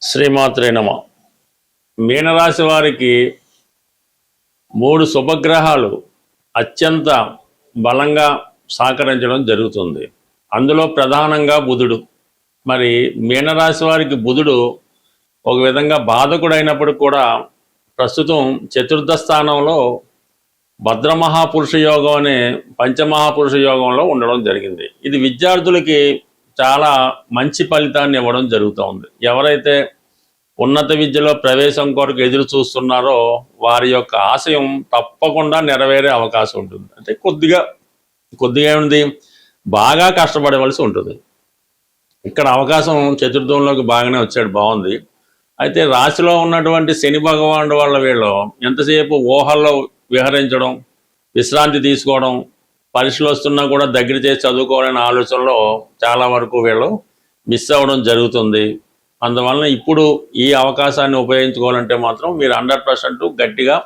శ్రీమాత్రే నమ. మీనరాశి వారికి 3 శుభగ్రహాలు అత్యంత బలంగా సహకరించడం జరుగుతుంది. అందులో ప్రధానంగా బుధుడు. మరి మీనరాశి వారికి బుధుడు ఒక విధంగా బాధకుడైనప్పుడు కూడా ప్రస్తుతం చతుర్థ స్థానంలో భద్రమహాపురుష యోగం అనే పంచమహాపురుష యోగంలో ఉండడం జరిగింది. ఇది విద్యార్థులకి చాలా మంచి ఫలితాన్ని ఇవ్వడం జరుగుతూ ఉంది. ఎవరైతే ఉన్నత విద్యలో ప్రవేశం కొరకు ఎదురు చూస్తున్నారో వారి యొక్క ఆశయం తప్పకుండా నెరవేరే అవకాశం ఉంటుంది. అంటే కొద్దిగా ఏమిటి, బాగా కష్టపడవలసి ఉంటుంది. ఇక్కడ అవకాశం చతుర్థంలోకి బాగానే వచ్చాడు, బాగుంది. అయితే రాశిలో ఉన్నటువంటి శని భగవానుడు వల్ల వీళ్ళు ఎంతసేపు ఊహల్లో విహరించడం, విశ్రాంతి తీసుకోవడం, పరీక్షలు వస్తున్నా కూడా దగ్గర చేసి చదువుకోవాలనే ఆలోచనలో చాలా వరకు వీళ్ళు మిస్ అవ్వడం జరుగుతుంది. అందువలన ఇప్పుడు ఈ అవకాశాన్ని ఉపయోగించుకోవాలంటే మాత్రం మీరు 100% గట్టిగా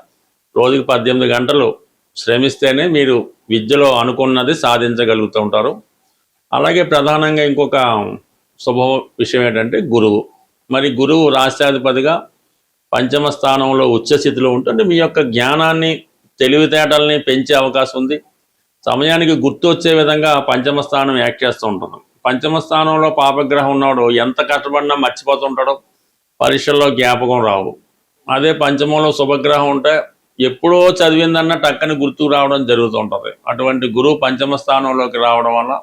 రోజుకి 18 గంటలు శ్రమిస్తేనే మీరు విద్యలో అనుకున్నది సాధించగలుగుతూ ఉంటారు. అలాగే ప్రధానంగా ఇంకొక శుభ విషయం ఏంటంటే గురువు. మరి గురువు రాష్ట్రాధిపతిగా పంచమ స్థానంలో ఉచ్చస్థితిలో ఉంటుంది. మీ యొక్క జ్ఞానాన్ని, తెలివితేటల్ని పెంచే అవకాశం ఉంది. సమయానికి గుర్తు వచ్చే విధంగా పంచమ స్థానం యాక్ట్ చేస్తూ ఉంటుంది. పంచమ స్థానంలో పాపగ్రహం ఉన్నాడు, ఎంత కష్టపడినా మర్చిపోతుంటాడు, పరీక్షల్లో జ్ఞాపకం రావు. అదే పంచమంలో శుభగ్రహం ఉంటే ఎప్పుడో చదివిందన్న టక్కని గుర్తుకు రావడం జరుగుతూ ఉంటుంది. అటువంటి గురువు పంచమ స్థానంలోకి రావడం వల్ల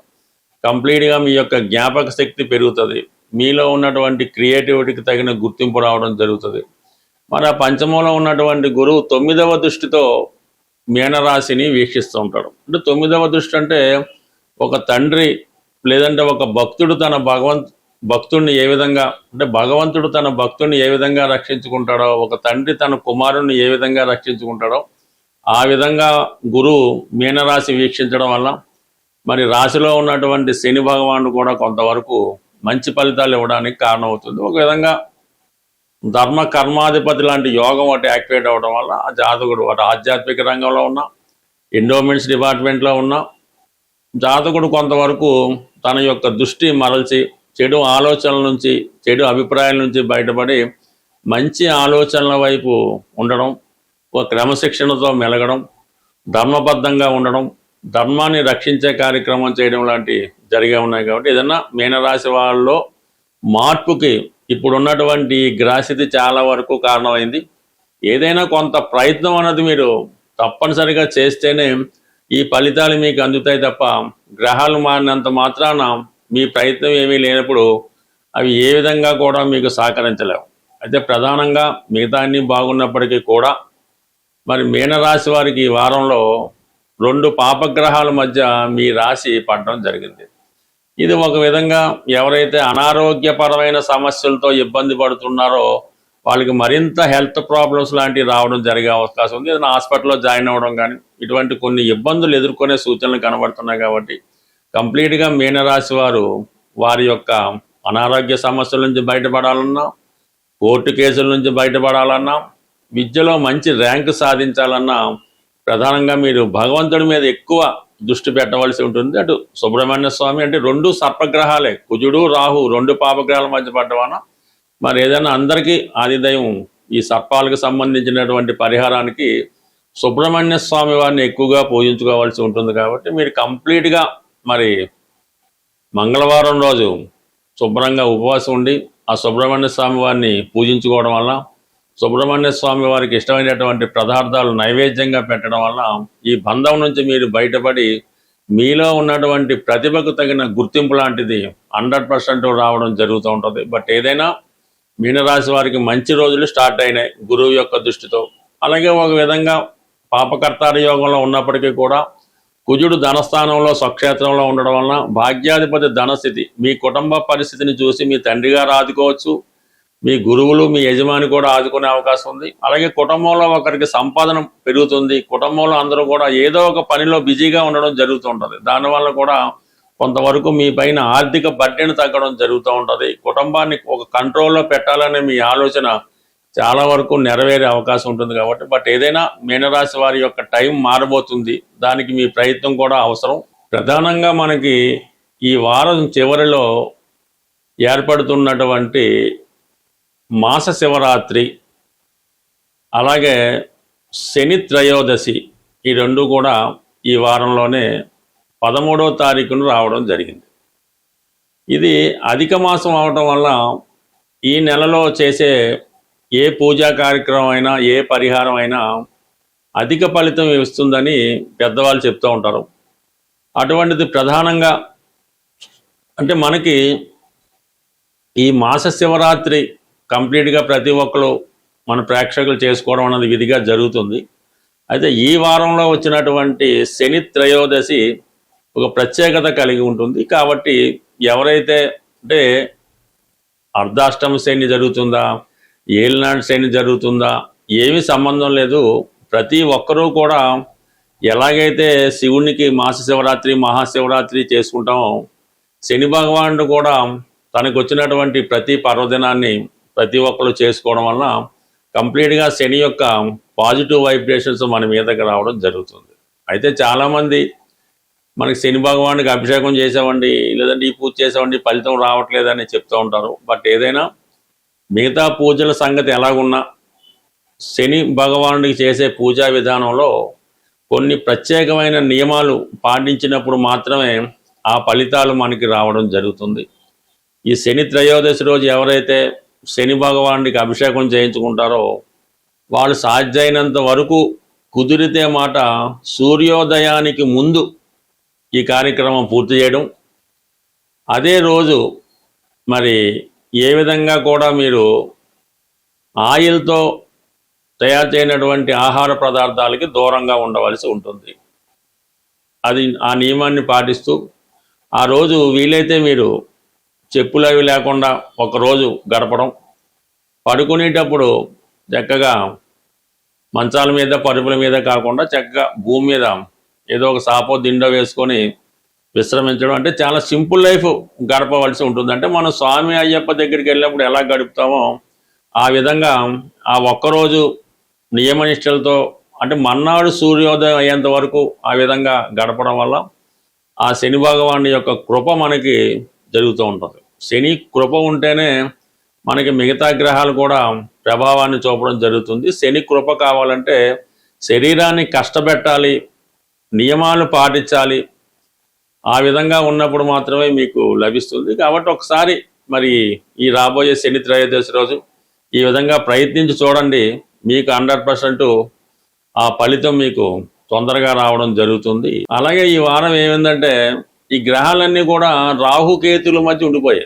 కంప్లీట్గా మీ యొక్క జ్ఞాపక శక్తి పెరుగుతుంది. మీలో ఉన్నటువంటి క్రియేటివిటీకి తగిన గుర్తింపు రావడం జరుగుతుంది. మరి ఆ పంచమంలో ఉన్నటువంటి గురువు 9వ దృష్టితో మీనరాశిని వీక్షిస్తూ ఉంటాడు. అంటే 9వ దృష్టి అంటే ఒక తండ్రి లేదంటే ఒక భక్తుడు తన భక్తుడిని ఏ విధంగా, అంటే భగవంతుడు తన భక్తుడిని ఏ విధంగా రక్షించుకుంటాడో, ఒక తండ్రి తన కుమారుణ్ణి ఏ విధంగా రక్షించుకుంటాడో ఆ విధంగా గురువు మీనరాశి వీక్షించడం వల్ల మరి రాశిలో ఉన్నటువంటి శని భగవానుడు కూడా కొంతవరకు మంచి ఫలితాలు ఇవ్వడానికి కారణమవుతుంది. ఒక విధంగా ధర్మ కర్మాధిపతి లాంటి యోగం ఒకటి యాక్టివేట్ అవ్వడం వల్ల ఆ జాతకుడు అటు ఆధ్యాత్మిక రంగంలో ఉన్న, ఎండోమెంట్స్ డిపార్ట్మెంట్లో ఉన్న జాతకుడు కొంతవరకు తన యొక్క దృష్టి మరల్చి చెడు ఆలోచనల నుంచి, చెడు అభిప్రాయాల నుంచి బయటపడి మంచి ఆలోచనల వైపు ఉండడం, ఒక క్రమశిక్షణతో మెలగడం, ధర్మబద్ధంగా ఉండడం, ధర్మాన్ని రక్షించే కార్యక్రమం చేయడం లాంటివి జరిగే ఉన్నాయి. కాబట్టి ఏదన్నా మీనరాశి వాళ్ళలో మార్పుకి ఇప్పుడు ఉన్నటువంటి గ్రహస్థితి చాలా వరకు కారణమైంది. ఏదైనా కొంత ప్రయత్నం అన్నది మీరు తప్పనిసరిగా చేస్తేనే ఈ ఫలితాలు మీకు అందుతాయి తప్ప గ్రహాలు మారినంత మాత్రాన మీ ప్రయత్నం ఏమీ లేనప్పుడు అవి ఏ విధంగా కూడా మీకు సహకరించలేవు. అయితే ప్రధానంగా మిగతా అన్నీ బాగున్నప్పటికీ కూడా మరి మీనరాశి వారికి ఈ వారంలో 2 పాపగ్రహాల మధ్య మీ రాశి పడడం జరిగింది. ఇది ఒక విధంగా ఎవరైతే అనారోగ్యపరమైన సమస్యలతో ఇబ్బంది పడుతున్నారో వాళ్ళకి మరింత హెల్త్ ప్రాబ్లమ్స్ లాంటివి రావడం జరిగే అవకాశం ఉంది. ఏదైనా హాస్పిటల్లో జాయిన్ అవ్వడం కానీ ఇటువంటి కొన్ని ఇబ్బందులు ఎదుర్కొనే సూచనలు కనబడుతున్నాయి. కాబట్టి కంప్లీట్గా మీనరాశి వారు వారి యొక్క అనారోగ్య సమస్యల నుంచి బయటపడాలన్నా, కోర్టు కేసుల నుంచి బయటపడాలన్నా, విద్యలో మంచి ర్యాంకు సాధించాలన్నా ప్రధానంగా మీరు భగవంతుడి మీద ఎక్కువ దృష్టి పెట్టవలసి ఉంటుంది. అటు సుబ్రహ్మణ్య స్వామి అంటే 2 సర్పగ్రహాలే, కుజుడు రాహు 2 పాపగ్రహాల మధ్య పడ్డవాన మరి ఏదైనా అందరికీ ఆదిదైవం ఈ సర్పాలకు సంబంధించినటువంటి పరిహారానికి సుబ్రహ్మణ్య స్వామి వారిని ఎక్కువగా పూజించుకోవాల్సి ఉంటుంది. కాబట్టి మీరు కంప్లీట్గా మరి మంగళవారం రోజు శుభ్రంగా ఉపవాసం ఉండి ఆ సుబ్రహ్మణ్య స్వామి వారిని పూజించుకోవడం వల్ల, సుబ్రహ్మణ్య స్వామి వారికి ఇష్టమైనటువంటి పదార్థాలు నైవేద్యంగా పెట్టడం వల్ల ఈ బంధం నుంచి మీరు బయటపడి మీలో ఉన్నటువంటి ప్రతిభకు తగిన గుర్తింపు లాంటిది 100% రావడం జరుగుతూ ఉంటుంది. బట్ ఏదైనా మీనరాశి వారికి మంచి రోజులు స్టార్ట్ అయినాయి గురువు యొక్క దృష్టితో. అలాగే ఒక విధంగా పాపకర్తార యోగంలో ఉన్నప్పటికీ కూడా కుజుడు ధనస్థానంలో స్వక్షేత్రంలో ఉండడం వలన భాగ్యాధిపతి ధనస్థితి, మీ కుటుంబ పరిస్థితిని చూసి మీ తండ్రి గారు ఆదుకోవచ్చు, మీ గురువులు, మీ యజమాని కూడా ఆదుకునే అవకాశం ఉంది. అలాగే కుటుంబంలో ఒకరికి సంపాదన పెరుగుతుంది. కుటుంబంలో అందరూ కూడా ఏదో ఒక పనిలో బిజీగా ఉండడం జరుగుతూ ఉంటుంది. దానివల్ల కూడా కొంతవరకు మీ పైన ఆర్థిక బడ్డెను తగ్గడం జరుగుతూ ఉంటుంది. కుటుంబాన్ని ఒక కంట్రోల్లో పెట్టాలనే మీ ఆలోచన చాలా వరకు నెరవేరే అవకాశం ఉంటుంది. కాబట్టి బట్ ఏదైనా మీనరాశి వారి యొక్క టైం మారబోతుంది, దానికి మీ ప్రయత్నం కూడా అవసరం. ప్రధానంగా మనకి ఈ వారం చివరిలో ఏర్పడుతున్నటువంటి మాస శివరాత్రి, అలాగే శని త్రయోదశి, ఈ రెండు కూడా ఈ వారంలోనే 13వ తారీఖున రావడం జరిగింది. ఇది అధిక మాసం అవడం వల్ల ఈ నెలలో చేసే ఏ పూజా కార్యక్రమం అయినా, ఏ పరిహారం అయినా అధిక ఫలితం ఇస్తుందని పెద్దవాళ్ళు చెప్తూ ఉంటారు. అటువంటిది ప్రధానంగా అంటే మనకి ఈ మాస శివరాత్రి కంప్లీట్గా ప్రతి ఒక్కరు మన ప్రేక్షకులు చేసుకోవడం అనేది విధిగా జరుగుతుంది. అయితే ఈ వారంలో వచ్చినటువంటి శని త్రయోదశి ఒక ప్రత్యేకత కలిగి ఉంటుంది. కాబట్టి ఎవరైతే అంటే అర్ధాష్టమ శని జరుగుతుందా, ఏలినాడు శని జరుగుతుందా, ఏమీ సంబంధం లేదు. ప్రతి ఒక్కరూ కూడా ఎలాగైతే శివునికి మాస శివరాత్రి, మహాశివరాత్రి చేసుకుంటామో, శని భగవానుడు కూడా తనకు వచ్చినటువంటి ప్రతి పర్వదినాన్ని ప్రతి ఒక్కరు చేసుకోవడం వల్ల కంప్లీట్గా శని యొక్క పాజిటివ్ వైబ్రేషన్స్ మన మీదకి రావడం జరుగుతుంది. అయితే చాలామంది మనకి శని భగవానికి అభిషేకం చేసామండి, లేదంటే ఈ పూజ చేసామండి, ఫలితం రావట్లేదని చెప్తూ ఉంటారు. బట్ ఏదైనా మిగతా పూజల సంగతి ఎలాగున్నా శని భగవానుడికి చేసే పూజా విధానంలో కొన్ని ప్రత్యేకమైన నియమాలు పాటించినప్పుడు మాత్రమే ఆ ఫలితాలు మనకి రావడం జరుగుతుంది. ఈ శని త్రయోదశి రోజు ఎవరైతే శని భగవానుడికి అభిషేకం చేయించుకుంటారో వాళ్ళు సాధ్యమైనంత వరకు కుదిరితే మాట సూర్యోదయానికి ముందు ఈ కార్యక్రమం పూర్తి చేయడం. అదే రోజు మరి ఏ విధంగా కూడా మీరు ఆయిల్తో తయారు చేయనటువంటి ఆహార పదార్థాలకి దూరంగా ఉండవలసి ఉంటుంది. అది ఆ నియమాన్ని పాటిస్తూ ఆ రోజు వీలైతే మీరు చెప్పులు అవి లేకుండా ఒకరోజు గడపడం, పడుకునేటప్పుడు చక్కగా మంచాల మీద, పరుపుల మీద కాకుండా చక్కగా భూమి మీద ఏదో ఒక సాపో దిండో వేసుకొని విశ్రమించడం. అంటే చాలా సింపుల్ లైఫ్ గడపవలసి ఉంటుంది. అంటే మనం స్వామి అయ్యప్ప దగ్గరికి వెళ్ళినప్పుడు ఎలా గడుపుతామో ఆ విధంగా ఆ ఒక్కరోజు నియమనిష్టలతో, అంటే మన్నాడు సూర్యోదయం అయ్యేంత వరకు ఆ విధంగా గడపడం వల్ల ఆ శని భగవానుడి యొక్క కృప మనకి జరుగుతూ ఉంటుంది. శని కృప ఉంటేనే మనకి మిగతా గ్రహాలు కూడా ప్రభావాన్ని చూపడం జరుగుతుంది. శని కృప కావాలంటే శరీరాన్ని కష్టపెట్టాలి, నియమాలు పాటించాలి. ఆ విధంగా ఉన్నప్పుడు మాత్రమే మీకు లభిస్తుంది. కాబట్టి ఒకసారి మరి ఈ రాబోయే శని త్రయోదశి రోజు ఈ విధంగా ప్రయత్నించి చూడండి. మీకు 100% ఆ ఫలితం మీకు తొందరగా రావడం జరుగుతుంది. అలాగే ఈ వారం ఏమైందంటే ఈ గ్రహాలన్నీ కూడా రాహుకేతుల మధ్య ఉండిపోయాయి.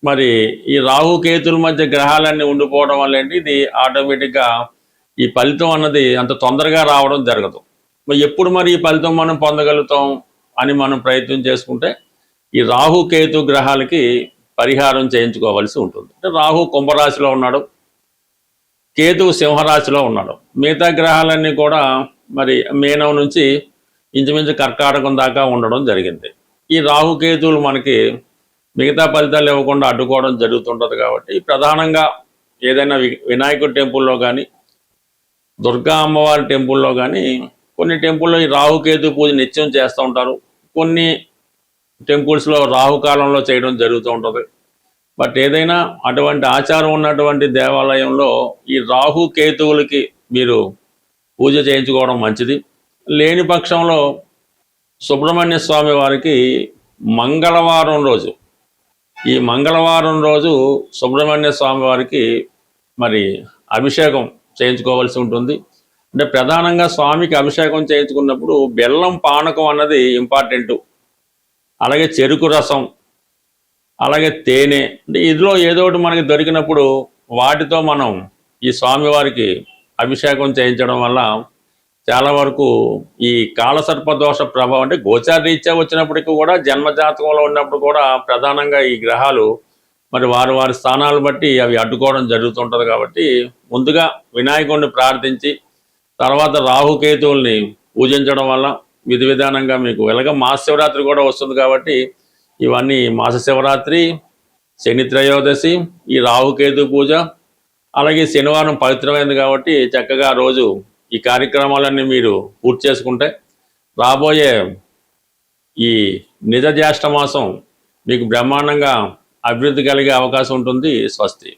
మరి ఈ రాహుకేతుల మధ్య గ్రహాలన్నీ ఉండిపోవడం వల్ల ఏంటి, ఇది ఆటోమేటిక్గా ఈ ఫలితం అన్నది అంత తొందరగా రావడం జరగదు. మరి ఎప్పుడు మరి ఈ ఫలితం మనం పొందగలుగుతాం అని మనం ప్రయత్నం చేసుకుంటే ఈ రాహుకేతు గ్రహాలకి పరిహారం చేయించుకోవాల్సి ఉంటుంది. అంటే రాహు కుంభరాశిలో ఉన్నాడు, కేతువు సింహరాశిలో ఉన్నాడు. మిగతా గ్రహాలన్నీ కూడా మరి మీనం నుంచి ఇంచుమించు కర్కాటకం దాకా ఉండడం జరిగింది. ఈ రాహుకేతువులు మనకి మిగతా ఫలితాలు ఇవ్వకుండా అడ్డుకోవడం జరుగుతుంటుంది. కాబట్టి ప్రధానంగా ఏదైనా వినాయకుడి టెంపుల్లో కానీ, దుర్గా అమ్మవారి టెంపుల్లో కానీ, కొన్ని టెంపుల్లో ఈ రాహుకేతు పూజ నిత్యం చేస్తూ ఉంటారు. కొన్ని టెంపుల్స్లో రాహుకాలంలో చేయడం జరుగుతూ ఉంటుంది. బట్ ఏదైనా అటువంటి ఆచారం ఉన్నటువంటి దేవాలయంలో ఈ రాహుకేతువులకి మీరు పూజ చేయించుకోవడం మంచిది. లేని పక్షంలో సుబ్రహ్మణ్య స్వామి వారికి మంగళవారం రోజు, ఈ మంగళవారం రోజు సుబ్రహ్మణ్య స్వామి వారికి మరి అభిషేకం చేయించుకోవాల్సి ఉంటుంది. అంటే ప్రధానంగా స్వామికి అభిషేకం చేయించుకున్నప్పుడు బెల్లం పానకం అన్నది ఇంపార్టెంటు. అలాగే చెరుకు రసం, అలాగే తేనె, అంటే ఇందులో ఏదో ఒకటి మనకి దొరికినప్పుడు వాటితో మనం ఈ స్వామివారికి అభిషేకం చేయించడం వల్ల చాలా వరకు ఈ కాలసర్పదోష ప్రభావం, అంటే గోచార రీత్యా వచ్చినప్పటికీ కూడా జన్మజాతకంలో ఉన్నప్పుడు కూడా ప్రధానంగా ఈ గ్రహాలు మరి వారి స్థానాలు బట్టి అవి అడ్డుకోవడం జరుగుతుంటుంది. కాబట్టి ముందుగా వినాయకుడిని ప్రార్థించి తర్వాత రాహుకేతువుల్ని పూజించడం వల్ల విధి విధానంగా మీకు ఎలాగ మహాశివరాత్రి కూడా వస్తుంది. కాబట్టి ఇవన్నీ మాస శివరాత్రి, శని త్రయోదశి, ఈ రాహుకేతు పూజ, అలాగే శనివారం పవిత్రమైనది కాబట్టి చక్కగా రోజు ఈ కార్యక్రమాలన్నీ మీరు పూర్తి చేసుకుంటే రాబోయే ఈ నిజ జ్యేష్ఠ మాసం మీకు బ్రహ్మాండంగా అభివృద్ధి కలిగే అవకాశం ఉంటుంది. స్వస్తి.